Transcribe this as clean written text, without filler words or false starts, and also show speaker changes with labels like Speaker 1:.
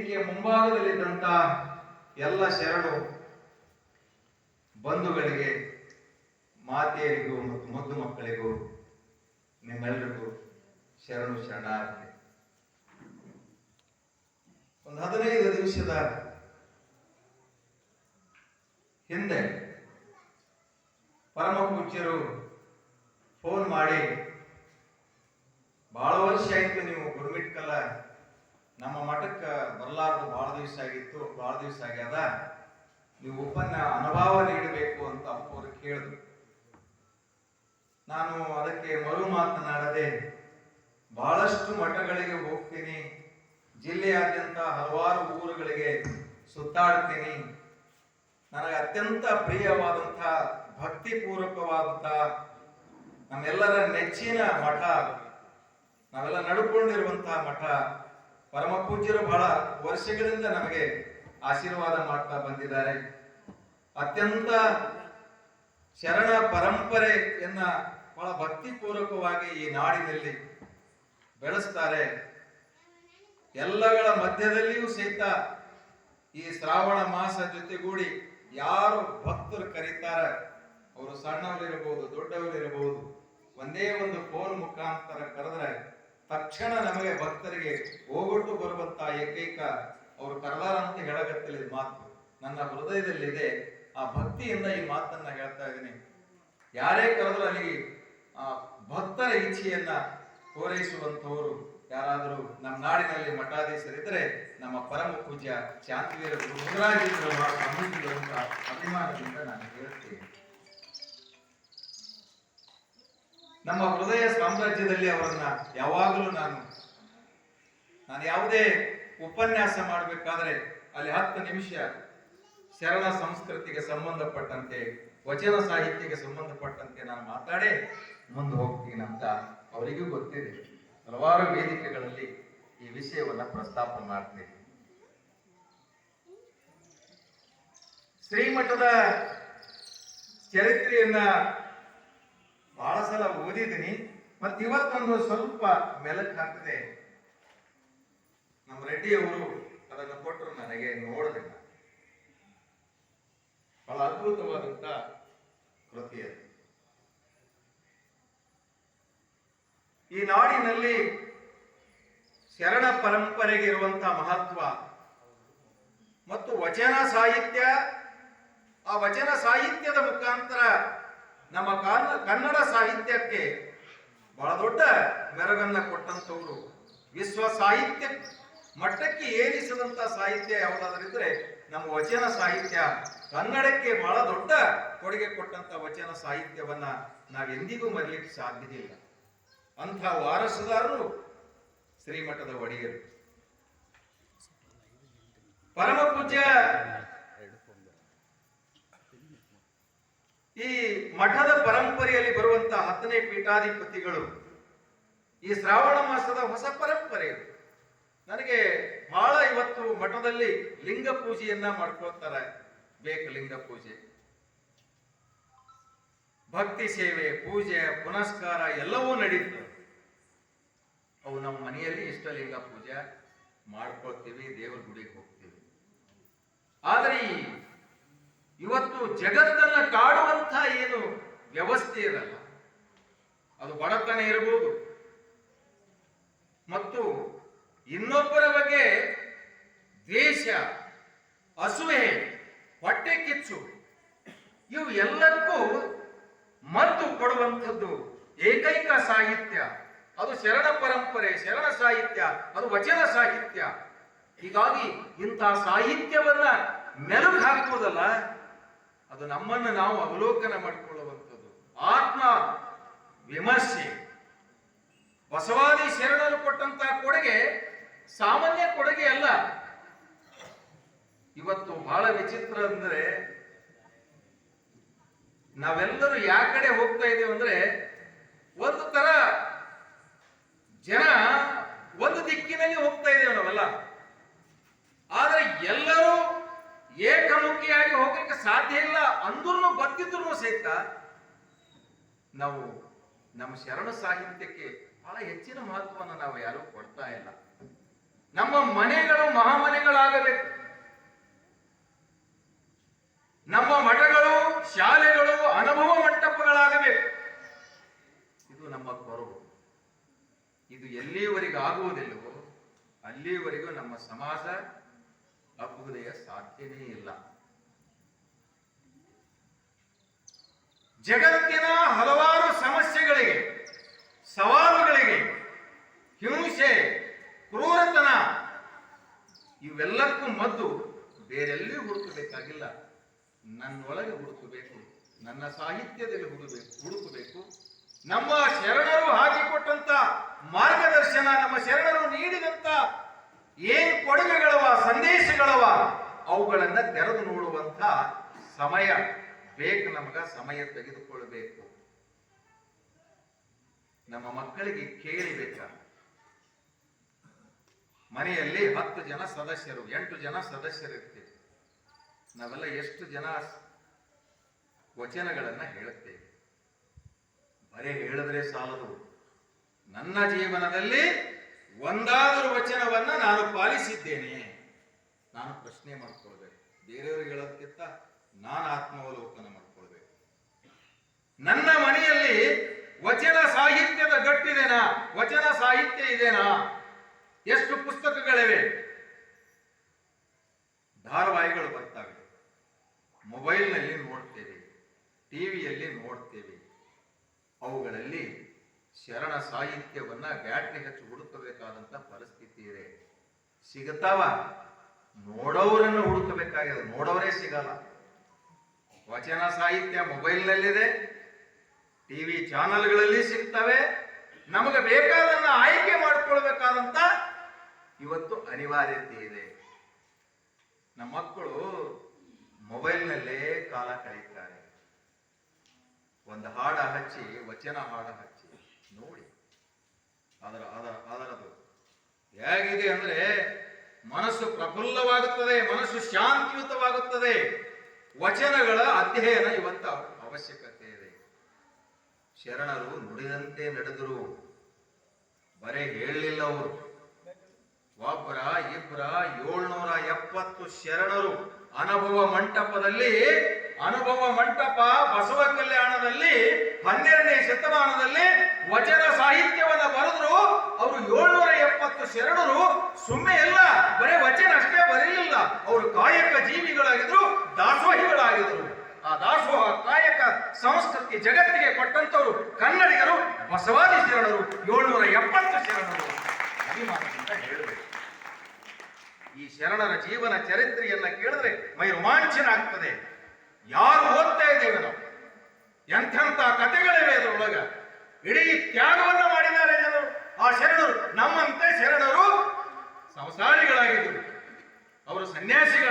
Speaker 1: ವೇದಿಕೆಯ ಮುಂಭಾಗದಲ್ಲಿದ್ದಂತ ಎಲ್ಲ ಶರಣು ಬಂಧುಗಳಿಗೆ, ಮಾತೆಯರಿಗೂ ಮತ್ತು ಮುದ್ದು ಮಕ್ಕಳಿಗೂ ನಿಮ್ಮೆಲ್ಲರಿಗೂ ಶರಣು ಶರಣಾರ್ಥಿ. ಒಂದು 15 ದಿವಸದ ಹಿಂದೆ ಪರಮ ಪೂಜ್ಯರು ಫೋನ್ ಮಾಡಿ, ಬಹಳ ವರ್ಷ ಆಯ್ತು ನೀವು ಗುರುಮಿಟ್ಕಲ್ಲ ನಮ್ಮ ಮಠಕ್ಕೆ ಬರಲಾರ್ದು, ಬಹಳ ದಿವಸ ಆಗ್ಯದ, ನೀವು ಅನುಭವ ನೀಡಬೇಕು ಅಂತ ಅವರು ಕೇಳಿದ್ರು. ನಾನು ಅದಕ್ಕೆ ಮರು ಮಾತನಾಡದೆ ಬಹಳಷ್ಟು ಮಠಗಳಿಗೆ ಹೋಗ್ತೀನಿ, ಜಿಲ್ಲೆಯಾದ್ಯಂತ ಹಲವಾರು ಊರುಗಳಿಗೆ ಸುತ್ತಾಡ್ತೀನಿ. ನನಗೆ ಅತ್ಯಂತ ಪ್ರಿಯವಾದಂಥ ಭಕ್ತಿಪೂರ್ವಕವಾದಂಥ ನಮ್ಮೆಲ್ಲರ ನೆಚ್ಚಿನ ಮಠ, ನಾವೆಲ್ಲ ನಡ್ಕೊಂಡಿರುವಂತಹ ಮಠ, ಪರಮ ಪೂಜ್ಯರು ಬಹಳ ವರ್ಷಗಳಿಂದ ನಮಗೆ ಆಶೀರ್ವಾದ ಮಾಡ್ತಾ ಬಂದಿದ್ದಾರೆ. ಅತ್ಯಂತ ಶರಣ ಪರಂಪರೆಯನ್ನ ಬಹಳ ಭಕ್ತಿಪೂರ್ವಕವಾಗಿ ಈ ನಾಡಿನಲ್ಲಿ ಬೆಳೆಸ್ತಾರೆ. ಎಲ್ಲಗಳ ಮಧ್ಯದಲ್ಲಿಯೂ ಸಹಿತ ಈ ಶ್ರಾವಣ ಮಾಸ ಜೊತೆಗೂಡಿ ಯಾರು ಭಕ್ತರು ಕರೀತಾರೆ, ಅವರು ಸಣ್ಣವರಿರಬಹುದು, ದೊಡ್ಡವರಿರಬಹುದು, ಒಂದೇ ಒಂದು ಫೋನ್ ಮುಖಾಂತರ ಕರೆದ್ರೆ ತಕ್ಷಣ ನಮಗೆ ಭಕ್ತರಿಗೆ ಹೋಗೊಟ್ಟು ಬರುವಂತ ಏಕೈಕ ಅವರು ಕರೆದಾರ ಅಂತ ಹೇಳಗತ್ತಿಲ್ಲ. ಮಾತು ನನ್ನ ಹೃದಯದಲ್ಲಿದೆ. ಆ ಭಕ್ತಿಯಿಂದ ಈ ಮಾತನ್ನ ಹೇಳ್ತಾ ಇದ್ದೀನಿ. ಯಾರೇ ಕರೆದ್ರು ಅಲ್ಲಿಗೆ ಭಕ್ತರ ಇಚ್ಛೆಯನ್ನ ಪೂರೈಸುವಂತವರು ಯಾರಾದರೂ ನಮ್ಮ ನಾಡಿನಲ್ಲಿ ಮಠಾಧೀಶರಿದ್ರೆ ನಮ್ಮ ಪರಮ ಪೂಜ್ಯ ಶಾಂತಿವೀರ ಗುರುರಾಜೇಂದ್ರ ಸ್ವಾಮೀಜಿಗಳು ಅಂತ ಅಭಿಮಾನದಿಂದ ನಾನು ಹೇಳ್ತೇನೆ. ನಮ್ಮ ಹೃದಯ ಸಾಮ್ರಾಜ್ಯದಲ್ಲಿ ಅವರನ್ನ ಯಾವಾಗಲೂ ನಾನು ಯಾವುದೇ ಉಪನ್ಯಾಸ ಮಾಡಬೇಕಾದ್ರೆ ಅಲ್ಲಿ 10 ನಿಮಿಷ ಶರಣ ಸಂಸ್ಕೃತಿಗೆ ಸಂಬಂಧಪಟ್ಟಂತೆ, ವಚನ ಸಾಹಿತ್ಯಕ್ಕೆ ಸಂಬಂಧಪಟ್ಟಂತೆ ನಾನು ಮಾತಾಡಿ ಮುಂದೆ ಹೋಗ್ತೀನಿ ಅಂತ ಅವರಿಗೂ ಗೊತ್ತಿದೆ. ಹಲವಾರು ವೇದಿಕೆಗಳಲ್ಲಿ ಈ ವಿಷಯವನ್ನ ಪ್ರಸ್ತಾಪ ಮಾಡ್ತೀನಿ. ಶ್ರೀಮಠದ ಚರಿತ್ರೆಯನ್ನ ಬಹಳ ಸಲ ಓದಿದ್ದೀನಿ, ಮತ್ತೆ ಇವತ್ತೊಂದು ಸ್ವಲ್ಪ ಮೆಲಕ್ ಹಾಕದೆ ನಮ್ಮ ರೆಡ್ಡಿಯವರು ಅದನ್ನು ಕೊಟ್ಟರು, ನನಗೆ ನೋಡಲಿಲ್ಲ. ಬಹಳ ಅದ್ಭುತವಾದಂತ ಕೃತಿ ಅದು. ಈ ನಾಡಿನಲ್ಲಿ ಶರಣ ಪರಂಪರೆಗೆ ಇರುವಂತಹ ಮಹತ್ವ ಮತ್ತು ವಚನ ಸಾಹಿತ್ಯ, ಆ ವಚನ ಸಾಹಿತ್ಯದ ಮುಖಾಂತರ ನಮ್ಮ ಕನ್ನಡ ಸಾಹಿತ್ಯಕ್ಕೆ ಬಹಳ ದೊಡ್ಡ ಮೆರಗನ್ನ ಕೊಟ್ಟಂತವರು, ವಿಶ್ವ ಸಾಹಿತ್ಯ ಮಟ್ಟಕ್ಕೆ ಏರಿಸಿದಂತ ಸಾಹಿತ್ಯ ಯಾವುದಾದ್ರಿದ್ರೆ ನಮ್ಮ ವಚನ ಸಾಹಿತ್ಯ. ಕನ್ನಡಕ್ಕೆ ಬಹಳ ದೊಡ್ಡ ಕೊಡುಗೆ ಕೊಟ್ಟಂತ ವಚನ ಸಾಹಿತ್ಯವನ್ನ ನಾವೆಂದಿಗೂ ಮರಲಿಕ್ಕೆ ಸಾಧ್ಯವಿಲ್ಲ. ಅಂಥ ವಾರಸುದಾರರು ಶ್ರೀಮಠದ ಒಡೆಯರು. ಪರಮ ಪೂಜ್ಯ ಈ ಮಠದ ಪರಂಪರೆಯಲ್ಲಿ ಬರುವಂತಹ 10ನೇ ಪೀಠಾಧಿಪತಿಗಳು ಈ ಶ್ರಾವಣ ಮಾಸದ ಹೊಸ ಪರಂಪರೆ. ನನಗೆ ಬಹಳ ಇವತ್ತು ಮಠದಲ್ಲಿ ಲಿಂಗ ಪೂಜೆಯನ್ನ ಮಾಡ್ಕೊಳ್ತಾರೆ. ಬೇಕು ಲಿಂಗ ಪೂಜೆ, ಭಕ್ತಿ ಸೇವೆ, ಪೂಜೆ ಪುನಸ್ಕಾರ ಎಲ್ಲವೂ ನಡೀತದೆ. ಅವು ನಮ್ಮ ಮನೆಯಲ್ಲಿ ಇಷ್ಟಲಿಂಗ ಪೂಜೆ ಮಾಡ್ಕೊಳ್ತೀವಿ, ದೇವರ ಗುಡಿಗೆ ಹೋಗ್ತೀವಿ. ಆದರೆ ಇವತ್ತು ಜಗತ್ತನ್ನ ಕಾಡುವಂತ ಏನು ವ್ಯವಸ್ಥೆ ಇರಲ್ಲ, ಅದು ಬಡತನ ಇರಬಹುದು, ಮತ್ತು ಇನ್ನೊಬ್ಬರ ಬಗ್ಗೆ ದ್ವೇಷ, ಅಸೂಯೆ, ಹೊಟ್ಟೆ ಕಿಚ್ಚು, ಇವು ಎಲ್ಲಕ್ಕೂ ಮದ್ದು ಕೊಡುವಂಥದ್ದು ಏಕೈಕ ಸಾಹಿತ್ಯ. ಅದು ಶರಣ ಪರಂಪರೆ, ಶರಣ ಸಾಹಿತ್ಯ, ಅದು ವಚನ ಸಾಹಿತ್ಯ. ಹೀಗಾಗಿ ಇಂಥ ಸಾಹಿತ್ಯವನ್ನ ಮೆಲುಕು ಹಾಕುವುದಲ್ಲ, ಅದು ನಮ್ಮನ್ನು ನಾವು ಅವಲೋಕನ ಮಾಡಿಕೊಳ್ಳುವಂಥದ್ದು, ಆತ್ಮ ವಿಮರ್ಶೆ. ಬಸವಾದಿ ಶರಣರು ಕೊಟ್ಟಂತಹ ಕೊಡುಗೆ ಸಾಮಾನ್ಯ ಕೊಡುಗೆ ಅಲ್ಲ. ಇವತ್ತು ಬಹಳ ವಿಚಿತ್ರ ಅಂದ್ರೆ, ನಾವೆಲ್ಲರೂ ಯಾ ಕಡೆ ಹೋಗ್ತಾ ಇದ್ದೇವೆ ಅಂದ್ರೆ, ಒಂದು ತರ ಜನ ಒಂದು ದಿಕ್ಕಿನಲ್ಲಿ ಹೋಗ್ತಾ ಇದ್ದೇವೆ ನಾವೆಲ್ಲ. ಆದ್ರೆ ಎಲ್ಲರೂ ಏಕಮುಖಿಯಾಗಿ ಹೋಗ್ಲಿಕ್ಕೆ ಸಾಧ್ಯ ಇಲ್ಲ ಅಂದ್ರೂ ಗೊತ್ತಿದ್ರು ಸಹಿತ ನಾವು ನಮ್ಮ ಶರಣ ಸಾಹಿತ್ಯಕ್ಕೆ ಬಹಳ ಹೆಚ್ಚಿನ ಮಹತ್ವವನ್ನು ನಾವು ಯಾರು ಕೊಡ್ತಾ ಇಲ್ಲ. ನಮ್ಮ ಮನೆಗಳು ಮಹಾಮನೆಗಳ ನಮ್ಮ ಸಮಾಜ ಅಭ್ಯುದಯ ಸಾಧ್ಯವೇ ಇಲ್ಲ. ಜಗತ್ತಿನ ಹಲವಾರು ಸಮಸ್ಯೆಗಳಿಗೆ, ಸವಾಲುಗಳಿಗೆ, ಹಿಂಸೆ, ಕ್ರೂರತನ ಇವೆಲ್ಲಕ್ಕೂ ಮದ್ದು ಬೇರೆಲ್ಲಿಯೂ ಹುಡುಕಬೇಕಾಗಿಲ್ಲ, ನನ್ನೊಳಗೆ ಹುಡುಕಬೇಕು, ನನ್ನ ಸಾಹಿತ್ಯದಲ್ಲಿ ಹುಡುಕಬೇಕು. ನಮ್ಮ ಶರಣರು ಹಾಕಿಕೊಟ್ಟಂತ ಮಾರ್ಗದರ್ಶನ, ನಮ್ಮ ಶರಣರು ನೀಡಿದಂತ ಏನ್ ಕೊಡುಗೆಗಳವ, ಸಂದೇಶಗಳವ, ಅವುಗಳನ್ನ ತೆರೆದು ನೋಡುವಂತ ಸಮಯ ಬೇಕು. ನಮಗ ಸಮಯ ತೆಗೆದುಕೊಳ್ಳಬೇಕು. ನಮ್ಮ ಮಕ್ಕಳಿಗೆ ಕೇಳಿಬೇಕ. ಮನೆಯಲ್ಲಿ 10 ಜನ ಸದಸ್ಯರು, 8 ಜನ ಸದಸ್ಯರಿರ್ತೀವಿ. ನಾವೆಲ್ಲ ಎಷ್ಟು ಜನ ವಚನಗಳನ್ನ ಹೇಳುತ್ತೇವೆ? ಬರೀ ಹೇಳಿದ್ರೆ ಸಾಲದು. ನನ್ನ ಜೀವನದಲ್ಲಿ ಒಂದಾದರೂ ವಚನವನ್ನ ನಾನು ಪಾಲಿಸಿದ್ದೇನೆ, ನಾನು ಪ್ರಶ್ನೆ ಮಾಡ್ಕೊಳ್ಬೇಕು. ಬೇರೆಯವ್ರಿಗೆ ಹೇಳೋದಕ್ಕಿಂತ ನಾನು ಆತ್ಮಾವಲೋಕನ ಮಾಡ್ಕೊಳ್ಬೇಕು. ನನ್ನ ಮನೆಯಲ್ಲಿ ವಚನ ಸಾಹಿತ್ಯದ ಗಟ್ಟಿದೆನಾ? ವಚನ ಸಾಹಿತ್ಯ ಇದೆನಾ? ಎಷ್ಟು ಪುಸ್ತಕಗಳಿವೆ? ಧಾರಾವಾಹಿಗಳು ಬರ್ತಾವೆ, ಮೊಬೈಲ್ನಲ್ಲಿ ನೋಡ್ತೇವೆ, ಟಿವಿಯಲ್ಲಿ ನೋಡ್ತೇವೆ. ಅವುಗಳಲ್ಲಿ ಶರಣ ಸಾಹಿತ್ಯವನ್ನ ಬ್ಯಾಟ್ರಿ ಹಚ್ಚಿ ಹುಡುಕಬೇಕಾದಂತ ಪರಿಸ್ಥಿತಿ ಇದೆ. ಸಿಗುತ್ತಾವ? ನೋಡೋರನ್ನು ಹುಡುಕಬೇಕಾಗಿದೆ, ನೋಡೋರೇ ಸಿಗಲ್ಲ. ವಚನ ಸಾಹಿತ್ಯ ಮೊಬೈಲ್ನಲ್ಲಿದೆ, ಟಿವಿ ಚಾನಲ್ಗಳಲ್ಲಿ ಸಿಗ್ತವೆ. ನಮಗೆ ಬೇಕಾದನ್ನ ಆಯ್ಕೆ ಮಾಡಿಕೊಳ್ಬೇಕಾದಂತ ಇವತ್ತು ಅನಿವಾರ್ಯತೆ ಇದೆ. ನಮ್ಮ ಮಕ್ಕಳು ಮೊಬೈಲ್ನಲ್ಲೇ ಕಾಲ ಕಳೀತಾರೆ. ಒಂದು ಹಾಡ ಹಚ್ಚಿ, ವಚನ ಹಾಡ ಹಚ್ಚಿ ನೋಡಿ, ಅದರದು ಹೇಗಿದೆ ಅಂದ್ರೆ ಮನಸ್ಸು ಪ್ರಫುಲ್ಲವಾಗುತ್ತದೆ, ಮನಸ್ಸು ಶಾಂತಿಯುತವಾಗುತ್ತದೆ. ವಚನಗಳ ಅಧ್ಯಯನ ಇವತ್ತು ಅವಶ್ಯಕತೆ ಇದೆ. ಶರಣರು ನುಡಿದಂತೆ ನಡೆದರು, ಬರೇ ಹೇಳಲಿಲ್ಲ. ಅವರು ಒಬ್ಬರ ಇಬ್ಬರ 770 ಶರಣರು ಅನುಭವ ಮಂಟಪ ಬಸವ ಕಲ್ಯಾಣದಲ್ಲಿ 12ನೇ ಶತಮಾನದಲ್ಲಿ ವಚನ ಸಾಹಿತ್ಯವನ್ನ ಬರೆದ್ರು. ಅವರು 770 ಶರಣರು ಸುಮ್ಮನೆ ಎಲ್ಲ ಬರೇ ವಚನ ಅಷ್ಟೇ ಬರೀಲಿಲ್ಲ, ಅವರು ಕಾಯಕ ಜೀವಿಗಳಾಗಿದ್ರು, ದಾಸೋಹಿಗಳಾಗಿದ್ರು. ಆ ದಾಸೋಹ ಕಾಯಕ ಸಂಸ್ಕೃತಿ ಜಗತ್ತಿಗೆ ಕೊಟ್ಟಂತವರು ಕನ್ನಡಿಗರು, ಬಸವಾದಿ ಶರಣರು, 770 ಶರಣರು. ಅಭಿಮಾನದಿಂದ ಹೇಳಬೇಕು. ಈ ಶರಣರ ಜೀವನ ಚರಿತ್ರೆಯನ್ನ ಕೇಳಿದ್ರೆ ಮೈ ರೋಮಾಂಚನ ಆಗ್ತದೆ. ಯಾರು ಓದ್ತಾ ಇದ್ದೇವೆ ನಾವು? ಎಂಥೆಂಥ ಕಥೆಗಳಿವೆ ಅದರೊಳಗ. ಇಡೀ ತ್ಯಾಗವನ್ನ ಮಾಡಿದ್ದಾರೆ ಜನರು. ಆ ಶರಣರು ನಮ್ಮಂತೆ ಶರಣರು ಸಂಸಾರಿಗಳಾಗಿದ್ದರು, ಅವರು ಸನ್ಯಾಸಿಗಳು